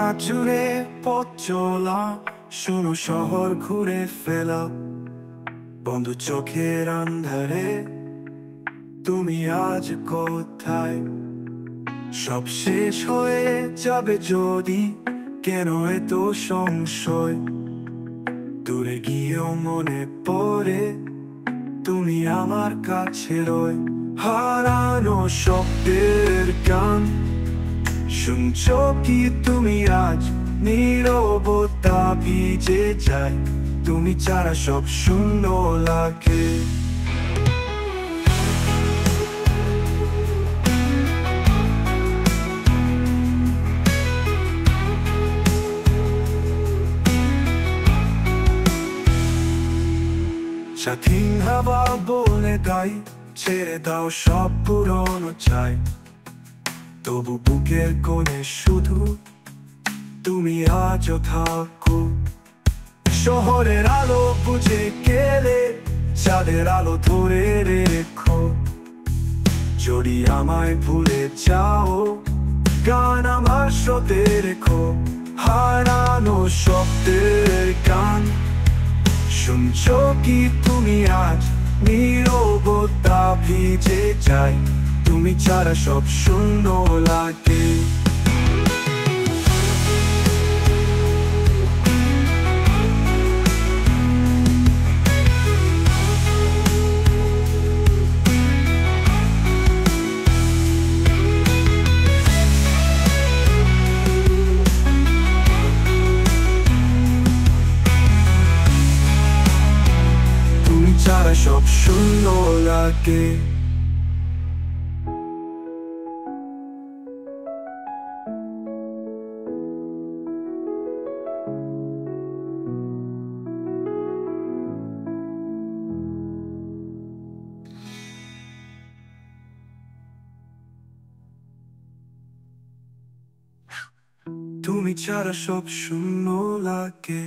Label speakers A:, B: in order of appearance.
A: রাত জুড়ে পথ চলা, শোনো শহর ঘুরে ফেলা। বন্ধ চোখের আন্ধারে তুমি আজ কোথায়? সব শেষ হয়ে যাবে যদি, কেন এত সংশয়? দূরে গিয়েও মনে পড়ে তুমি আমার কাছে রয়। হারানো শব্দের গান শুনছো কি তুমি আজ? নীরবতা ভিজে যায়, তুমি ছাড়া সব শূন্য লাগে। স্বাধীন হাওয়া বলে দেয়, ছেড়ে দাও সব পুরনো চাই। তবু বুকের কোণে শুধু তুমি আজও থাকো। শহরের আলো বুঝে গেলে চাঁদের আলো ধরে রেখো। যদি আমায় ভুলে যাও, গান আমার স্রোতে রেখো। হারানো শব্দের গান শুনছো কি তুমি আজ? নীরবতা ভিজে যায়, তুমি ছাড়া সব শূন্য লাগে। তুমি ছাড়া সব শূন্য লাগে। তুমি ছাড়া সব শূন্য লাগে।